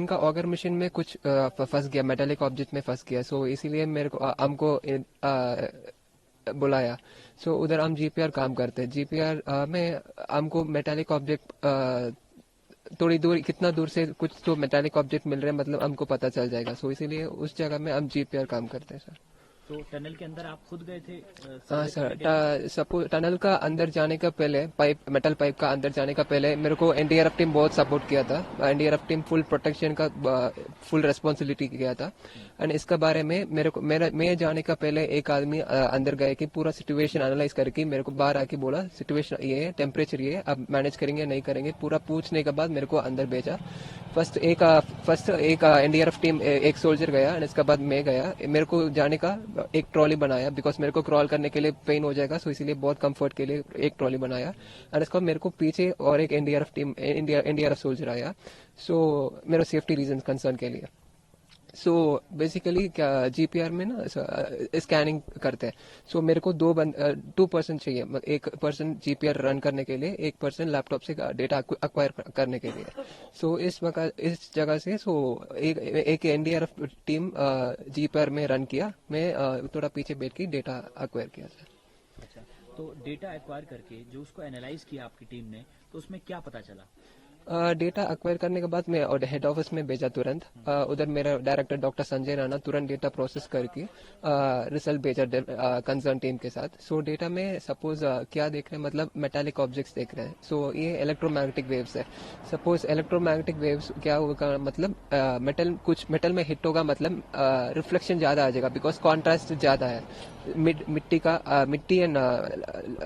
इनका auger machine में कुछ फंस गया, मेटालिक ऑब्जेक्ट में फंस गया। सो इसीलिए मेरे को हमको बुलाया। सो उधर हम जीपीआर काम करते हैं। जीपीआर में हमको मेटालिक ऑब्जेक्ट थोड़ी दूर, कितना दूर से कुछ तो मेटालिक ऑब्जेक्ट मिल रहे हैं, मतलब हमको पता चल जाएगा। सो इसीलिए उस जगह में हम जीपीआर काम करते हैं सर। तो टनल के अंदर आप खुद गए थे हाँ सर्वे सर, करने के लिए? सपोज टनल का अंदर जाने का पहले, मेटल पाइप का अंदर जाने का पहले मेरे को एनडीआरएफ टीम बहुत सपोर्ट किया था। एनडीआरएफ टीम फुल प्रोटेक्शन का फुल रिस्पॉन्सिबिलिटी किया था। एंड इसके बारे में मैं जाने का पहले एक आदमी अंदर गए कि पूरा सिचुएशन एनालाइज करके मेरे को बाहर आके बोला सिचुएशन ये है, टेम्परेचर ये है, अब मैनेज करेंगे नहीं करेंगे, पूरा पूछने के बाद मेरे को अंदर भेजा। फर्स्ट एक एनडीआरएफ टीम, एक सोल्जर गया एंड इसके बाद मैं गया। मेरे को जाने का एक ट्रॉली बनाया, बिकॉज मेरे को क्रॉल करने के लिए पेन हो जाएगा, सो इसीलिए बहुत कंफर्ट के लिए एक ट्रॉली बनाया। एंड इसके बाद मेरे को पीछे और एक एनडीआरएफ सोल्जर आया, सो मेरा सेफ्टी रीजन कंसर्न के लिए। सो बेसिकली क्या जीपीआर में ना स्कैनिंग करते हैं। सो मेरे को 2 पर्सन चाहिए, एक पर्सन जीपीआर रन करने के लिए, एक पर्सन लैपटॉप से डेटा अक्वायर करने के लिए। सो इस जगह से एक एनडीआरएफ टीम जीपीआर में रन किया, मैं थोड़ा पीछे बैठ के डेटा अक्वायर किया सर। अच्छा, तो डेटा एक्वायर करके जो उसको एनालाइज किया आपकी टीम ने, तो उसमें क्या पता चला? डेटा अक्वायर करने के बाद मैं हेड ऑफिस में भेजा तुरंत। उधर मेरा डायरेक्टर डॉक्टर संजय राणा तुरंत डेटा प्रोसेस करके रिजल्ट भेजा कंसर्न टीम के साथ। सो डेटा में सपोज क्या देख रहे हैं, मतलब मेटालिक ऑब्जेक्ट्स देख रहे हैं। सो ये इलेक्ट्रोमैग्नेटिक वेव्स है। सपोज इलेक्ट्रोमैग्नेटिक वेव्स क्या होगा, मतलब मेटल में हिट होगा, मतलब रिफ्लेक्शन ज्यादा आ जाएगा, बिकॉज कॉन्ट्रास्ट ज्यादा है। मिट्टी एंड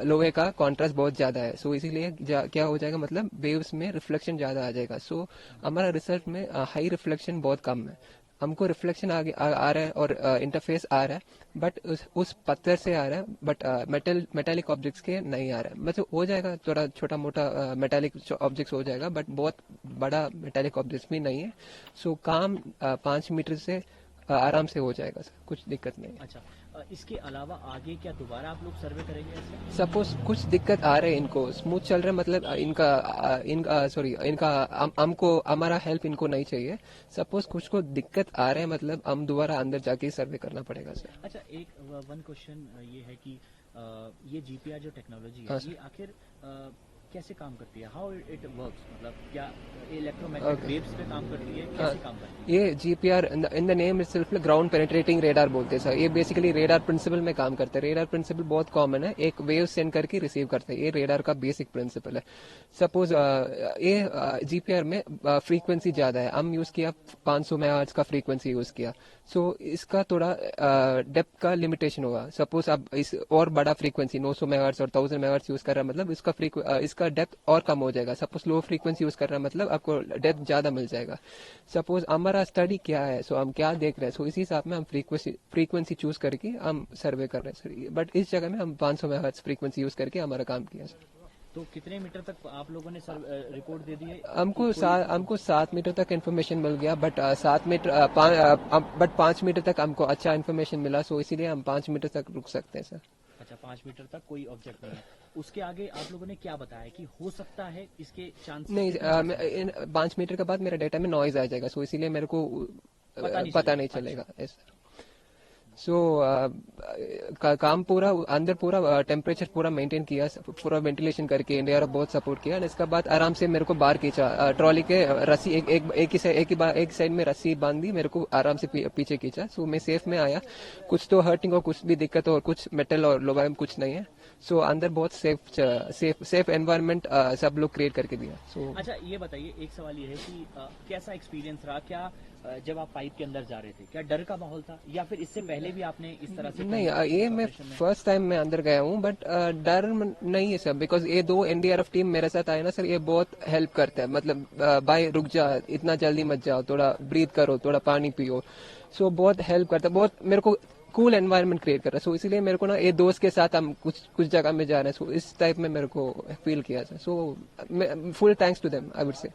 लोहे का कॉन्ट्रास्ट बहुत ज्यादा है। सो इसीलिए क्या हो जाएगा, मतलब वेव्स में रिफ्लेक्शन ज्यादा आ जाएगा। सो हमारा रिसर्च में हाई रिफ्लेक्शन बहुत कम है। हमको रिफ्लेक्शन आ रहा है और इंटरफेस आ रहा है, बट उस पत्थर से आ रहा है, बट मेटालिक ऑब्जेक्ट्स के नहीं आ रहा है। मतलब हो जाएगा थोड़ा छोटा मोटा मेटालिक ऑब्जेक्ट्स हो जाएगा, बट बहुत बड़ा मेटालिक ऑब्जेक्ट्स भी नहीं है। सो काम 5 मीटर से आराम से हो जाएगा सर, कुछ दिक्कत नहीं है। अच्छा, इसके अलावा आगे क्या दोबारा आप लोग सर्वे करेंगे ऐसे? सपोज कुछ दिक्कत आ रहे हैं, इनको स्मूथ चल रहा है, मतलब इनका हमको हमारा हेल्प इनको नहीं चाहिए। सपोज कुछ को दिक्कत आ रहे हैं, मतलब हम दोबारा अंदर जाके सर्वे करना पड़ेगा सर। अच्छा, एक वन क्वेश्चन ये है कि ये जीपीआर जो टेक्नोलॉजी हाँ है, सर। ये आखिर कैसे काम करती है? हाउ इट वर्क्स, मतलब क्या इलेक्ट्रोमैग्नेटिक वेव्स पे काम करती है, कैसे काम करती है? ये GPR in the name itself ground penetrating radar बोलते हैं सर। ये बेसिकली रेडार प्रिंसिपल में काम करते हैं। रेडार प्रिंसिपल बहुत कॉमन है, एक वेव सेंड करके रिसीव करते हैं। ये रेडार का बेसिक प्रिंसिपल है। सपोज ये जीपीआर में फ्रीक्वेंसी ज्यादा है, हम यूज किया 500 मेगाहर्ट्ज का फ्रीक्वेंसी यूज किया। सो इसका थोड़ा डेप्थ का लिमिटेशन होगा। सपोज आप इस और बड़ा फ्रीक्वेंसी 900 मेगाहर्ट्ज और 1000 मेगाहर्ट्ज यूज कर रहा है, मतलब इसका डेप्थ और कम हो जाएगा। सपोज लो फ्रीक्वेंसी यूज कर रहा है, मतलब आपको डेप्थ ज्यादा मिल जाएगा। सपोज हमारा स्टडी क्या है, सो हम क्या देख रहे हैं, सो इसी हिसाब में हम फ्रीक्वेंसी चूज करके हम सर्वे कर रहे हैं सर। बट इस जगह में हम 500 मेगाहर्ट्ज फ्रीक्वेंसी यूज करके हमारा काम किया सर। तो कितने मीटर तक आप लोगों ने रिपोर्ट दे दी है? हमको 7 मीटर तक इन्फॉर्मेशन मिल गया, बट 5 मीटर तक हमको अच्छा इन्फॉर्मेशन मिला। सो इसीलिए हम 5 मीटर तक रुक सकते हैं सर। अच्छा, 5 मीटर तक कोई ऑब्जेक्ट नहीं है। उसके आगे आप लोगों ने क्या बताया कि हो सकता है, इसके चांस नहीं, 5 मीटर के बाद मेरे डेटा में नॉइज आ जाएगा, सो इसीलिए मेरे को पता नहीं चलेगा। सो काम पूरा अंदर पूरा टेम्परेचर पूरा मेंटेन किया, पूरा वेंटिलेशन करके इंडिया बहुत सपोर्ट किया। इसके बाद आराम से मेरे को बाहर खींचा, ट्रॉली के रस्सी एक साइड में रस्सी बांध दी, मेरे को आराम से पीछे खींचा। सो मैं सेफ में आया। कुछ तो हर्टिंग और कुछ भी दिक्कत और कुछ मेटल और लोहा में कुछ नहीं है। सो अंदर बहुत सेफ एनवायरनमेंट सब लोग क्रिएट करके दिया। सो अच्छा, ये बताइए, एक सवाल ये है कि कैसा एक्सपीरियंस रहा? क्या जब आप पाइप के अंदर जा रहे थे, क्या डर का माहौल था, या फिर इससे पहले भी आपने इस तरह से नहीं, ये मैं फर्स्ट टाइम मैं अंदर गया हूँ, बट डर नहीं है सर, बिकॉज ये 2 एनडीआरएफ टीम मेरे साथ आए ना सर, ये बहुत हेल्प करते हैं। मतलब भाई रुक जा, इतना जल्दी मत जाओ, थोड़ा ब्रीथ करो, थोड़ा पानी पियो। सो बहुत हेल्प करता है, बहुत मेरे को कूल एनवायरनमेंट क्रिएट कर रहा है। सो इसीलिए मेरे को ना ये दोस्त के साथ हम कुछ जगह में जा रहे हैं, सो इस टाइप में मेरे को फील किया sir. So full thanks to them I would say.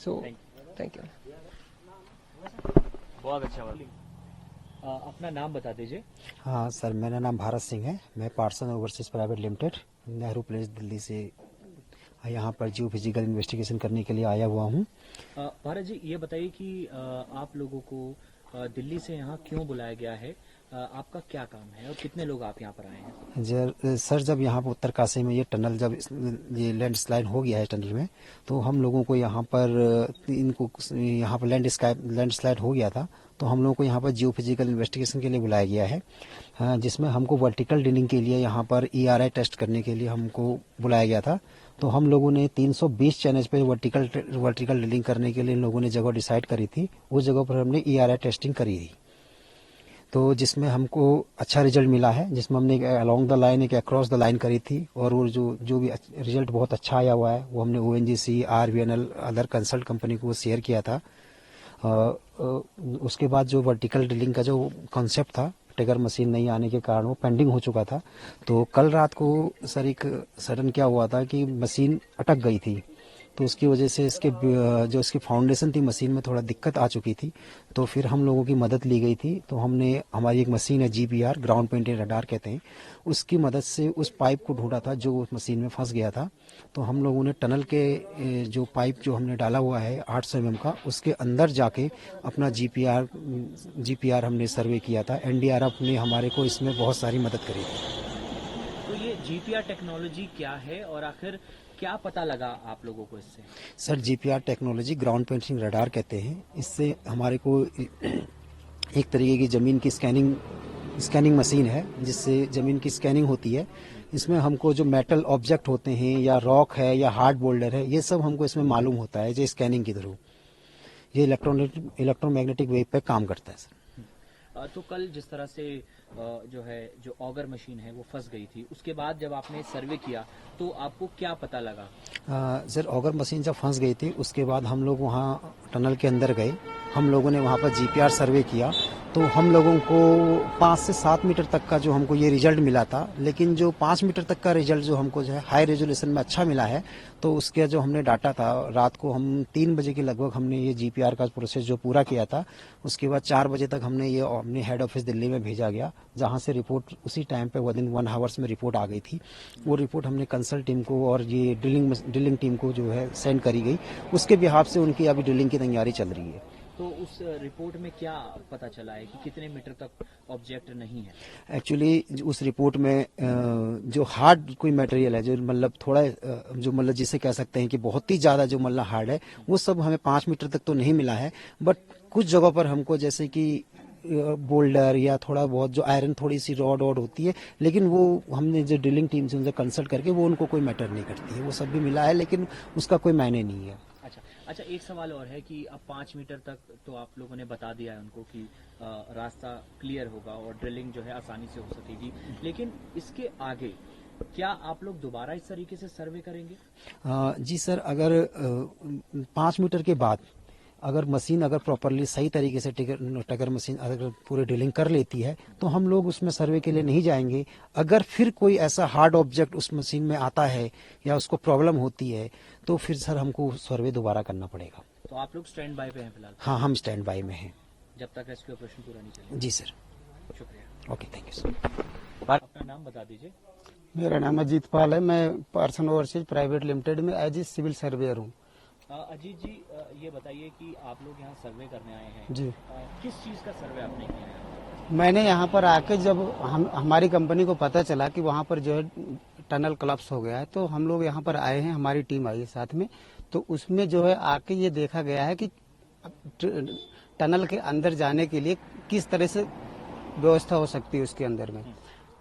So thank you. बहुत अच्छा बात। अपना नाम बता दीजिए। हाँ सर, मेरा नाम भारत सिंह है। मैं Parsan overseas private limited, Nehru place, Delhi से यहाँ पर जियो फिजिकल इन्वेस्टिगेशन करने के लिए आया हुआ हूँ। भारत जी, ये बताइए कि आप लोगों को दिल्ली से यहाँ क्यों बुलाया गया है? आपका क्या काम है और कितने लोग आप यहाँ पर आए हैं? सर, जब यहाँ पर उत्तरकाशी में ये टनल जब ये लैंडस्लाइड हो गया है टनल में, तो हम लोगों को यहाँ पर यहाँ पर लैंडस्लाइड हो गया था, तो हम लोगों को यहाँ पर जियो फिजिकल इन्वेस्टिगेशन के लिए बुलाया गया है, जिसमें हमको वर्टिकल ड्रिलिंग के लिए यहाँ पर ERI टेस्ट करने के लिए हमको बुलाया गया था। तो हम लोगों ने 320 चैनल्स पे वर्टिकल ड्रिलिंग करने के लिए लोगों ने जगह डिसाइड करी थी। उस जगह पर हमने ERI टेस्टिंग करी थी, तो जिसमें हमको अच्छा रिजल्ट मिला है, जिसमें हमने अलोंग द लाइन एक अक्रॉस द लाइन करी थी, और वो जो भी रिजल्ट बहुत अच्छा आया हुआ है वो हमने ONGC, RVNL other consult company को शेयर किया था। उसके बाद जो वर्टिकल ड्रिलिंग का जो कॉन्सेप्ट था, टिगर मशीन नहीं आने के कारण वो पेंडिंग हो चुका था। तो कल रात को सर एक सडन क्या हुआ था कि मशीन अटक गई थी, तो उसकी वजह से जो इसकी फाउंडेशन थी मशीन में थोड़ा दिक्कत आ चुकी थी। तो फिर हम लोगों की मदद ली गई थी। तो हमारी एक मशीन है GPR, ग्राउंड पेंटेड रडार कहते हैं, उसकी मदद से उस पाइप को ढूंढा था जो उस मशीन में फंस गया था। तो हम लोगों ने टनल के जो पाइप जो हमने डाला हुआ है 800 mm का, उसके अंदर जाके अपना GPR हमने सर्वे किया था। NDRF ने हमारे को इसमें बहुत सारी मदद करी थी। तो ये GPR टेक्नोलॉजी क्या है और आखिर क्या पता लगा आप लोगों को इससे? Sir, GPR technology ground painting radar कहते हैं। इससे हमारे को एक तरीके की ज़मीन की स्कैनिंग मशीन है, जिससे ज़मीन की स्कैनिंग होती है। इसमें हमको जो मेटल ऑब्जेक्ट होते हैं या रॉक है या हार्ड बोल्डर है, ये सब हमको इसमें मालूम होता है जो स्कैनिंग के थ्रू। ये इलेक्ट्रोमैग्नेटिक वेव पे काम करता है सर। तो कल जिस तरह से जो ऑगर मशीन है वो फंस गई थी, उसके बाद जब आपने सर्वे किया तो आपको क्या पता लगा? सर, ऑगर मशीन जब फंस गई थी उसके बाद हम लोग वहाँ टनल के अंदर गए। हम लोगों ने वहाँ पर GPR सर्वे किया, तो हम लोगों को 5 से 7 मीटर तक का जो हमको ये रिजल्ट मिला था, लेकिन जो 5 मीटर तक का रिजल्ट जो हमको जो है हाई रेजोल्यूशन में अच्छा मिला है। तो उसके जो हमने डाटा था, रात को हम 3 बजे के लगभग हमने ये GPR का प्रोसेस जो पूरा किया था। उसके बाद 4 बजे तक हमने ये अपने हेड ऑफिस दिल्ली में भेजा गया, जहाँ से रिपोर्ट उसी टाइम पे विदिन 1 आवर्स में रिपोर्ट आ गई थी। वो रिपोर्ट हमने कंसल्ट टीम को और ये ड्रिलिंग टीम को जो है सेंड करी गई। उसके बिहाफ से उनकी अभी ड्रिलिंग की तैयारी चल रही है। तो उस रिपोर्ट में क्या पता चला है कि कितने मीटर तक ऑब्जेक्ट नहीं है? एक्चुअली उस रिपोर्ट में जो हार्ड कोई मटेरियल है, जो मतलब थोड़ा जो मतलब जिसे कह सकते हैं कि बहुत ही ज़्यादा जो मतलब हार्ड है, वो सब हमें 5 मीटर तक तो नहीं मिला है। बट कुछ जगह पर हमको जैसे कि बोल्डर या थोड़ा बहुत जो आयरन थोड़ी सी रॉड होती है, लेकिन वो हमने जो ड्रिलिंग टीम से उनसे कंसल्ट करके वो उनको कोई मैटर नहीं करती है, वो सब भी मिला है, लेकिन उसका कोई मायने नहीं है। अच्छा, एक सवाल और है कि अब 5 मीटर तक तो आप लोगों ने बता दिया है उनको कि रास्ता क्लियर होगा और ड्रिलिंग जो है आसानी से हो सकेगी, लेकिन इसके आगे क्या आप लोग दोबारा इस तरीके से सर्वे करेंगे? जी सर, अगर 5 मीटर के बाद अगर मशीन प्रॉपरली सही तरीके से टिगर मशीन अगर पूरी ड्रिलिंग कर लेती है, तो हम लोग उसमें सर्वे के लिए नहीं जाएंगे। अगर फिर कोई ऐसा हार्ड ऑब्जेक्ट उस मशीन में आता है या उसको प्रॉब्लम होती है, तो फिर सर हमको सर्वे दोबारा करना पड़ेगा। तो आप लोग स्टैंड बाय पे हैं फिलहाल? हाँ, हम स्टैंड बाय में हैं जब तक रेस्क्यू ऑपरेशन पूरा नहीं चलेगा। जी सर। शुक्रिया। Okay, thank you sir. अपना नाम बता दीजिए। मेरा नाम अजीत पाल है। मैं पर्सन ओवरसीज प्राइवेट लिमिटेड में एज ए सिविल सर्वेयर हूँ। अजीत जी, ये बताइए कि आप लोग यहाँ सर्वे करने आए हैं जी। किस चीज का सर्वे आपने किया है? मैंने यहाँ पर आके जब हमारी कंपनी को पता चला कि वहाँ पर जो है टनल कोलैप्स हो गया है, तो हम लोग यहाँ पर आए हैं, हमारी टीम आई है साथ में। तो उसमें जो है आके ये देखा गया है कि टनल के अंदर जाने के लिए किस तरह से व्यवस्था हो सकती है उसके अंदर में।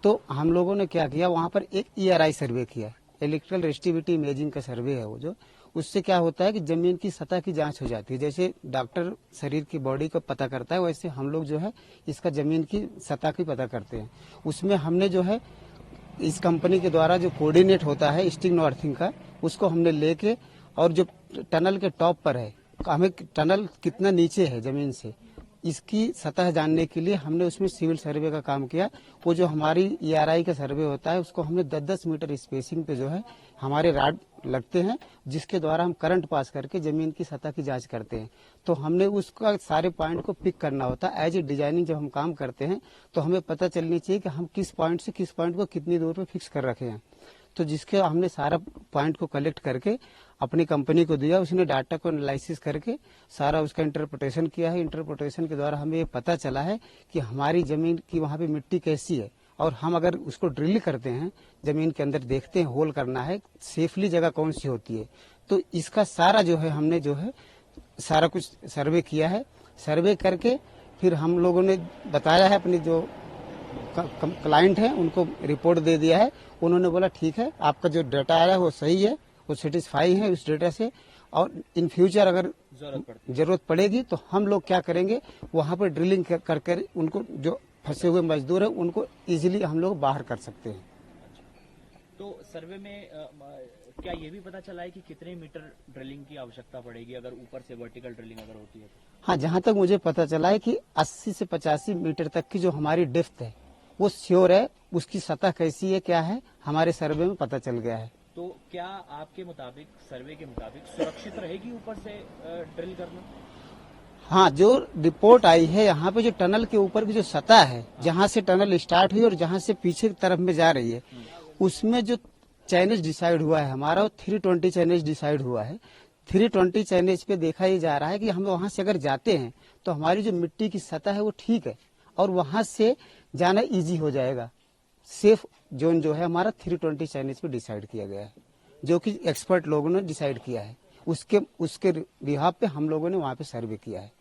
तो हम लोगों ने क्या किया, वहाँ पर एक ERI सर्वे किया, इलेक्ट्रिकल रेजिस्टिविटी इमेजिंग का सर्वे है वो। जो उससे क्या होता है कि जमीन की सतह की जांच हो जाती है। जैसे डॉक्टर शरीर की बॉडी को पता करता है, वैसे हम लोग जो है इसका जमीन की सतह की पता करते हैं। उसमें हमने जो है इस कंपनी के द्वारा जो कोऑर्डिनेट होता है स्टिंग नॉर्थिंग का, उसको हमने लेके, और जो टनल के टॉप पर है, हमें टनल कितना नीचे है जमीन से, इसकी सतह जानने के लिए हमने उसमें सिविल सर्वे का काम किया। वो जो हमारी ERI का सर्वे होता है, उसको हमने 10-10 मीटर स्पेसिंग पे जो है हमारे राड लगते हैं, जिसके द्वारा हम करंट पास करके जमीन की सतह की जांच करते हैं। तो हमने उसका सारे पॉइंट को पिक करना होता है। एज ए डिजाइनिंग जब हम काम करते हैं, तो हमें पता चलनी चाहिए कि हम किस पॉइंट से किस पॉइंट को कितनी दूर पे फिक्स कर रखे हैं। तो जिसके हमने सारा पॉइंट को कलेक्ट करके अपनी कंपनी को दिया, उसने डाटा को एनालिसिस करके सारा उसका इंटरप्रिटेशन किया है। इंटरप्रिटेशन के द्वारा हमें ये पता चला है कि हमारी जमीन की वहाँ पे मिट्टी कैसी है, और हम अगर उसको ड्रिल करते हैं, जमीन के अंदर देखते हैं, होल करना है, सेफली जगह कौन सी होती है, तो इसका सारा जो है हमने जो है सारा कुछ सर्वे किया है। सर्वे करके फिर हम लोगों ने बताया है, अपनी जो क्लाइंट है उनको रिपोर्ट दे दिया है। उन्होंने बोला ठीक है, आपका जो डाटा आया है वो सही है, वो सेटिस्फाई है उस डेटा से, और इन फ्यूचर अगर जरूरत पड़ेगी तो हम लोग क्या करेंगे, वहाँ पर ड्रिलिंग कर उनको जो फंसे हुए मजदूर है उनको इजीली हम लोग बाहर कर सकते हैं। तो सर्वे में क्या ये भी पता चला है कि कितने मीटर ड्रिलिंग की आवश्यकता पड़ेगी अगर ऊपर से वर्टिकल ड्रिलिंग अगर होती है? हाँ, जहाँ तक मुझे पता चला है कि 80 से 85 मीटर तक की जो हमारी डेप्थ है वो श्योर है। उसकी सतह कैसी है, क्या है, हमारे सर्वे में पता चल गया है। तो क्या आपके मुताबिक, सर्वे के मुताबिक सुरक्षित रहेगी ऊपर से ड्रिल करना? हाँ, जो रिपोर्ट आई है यहाँ पे जो टनल के ऊपर की जो सतह है, जहाँ से टनल स्टार्ट हुई और जहाँ से पीछे की तरफ में जा रही है, उसमें जो चैनेज डिसाइड हुआ है हमारा, वो 320 चैनेज डिसाइड हुआ है। 320 चैनेज पे देखा ये जा रहा है कि हम वहां से अगर जाते हैं तो हमारी जो मिट्टी की सतह है वो ठीक है, और वहां से जाना इजी हो जाएगा। सेफ जोन जो है हमारा 320 चैनेज पे डिसाइड किया गया है, जो कि एक्सपर्ट लोगों ने डिसाइड किया है। उसके बिहाफ पे हम लोगों ने वहां पे सर्वे किया है।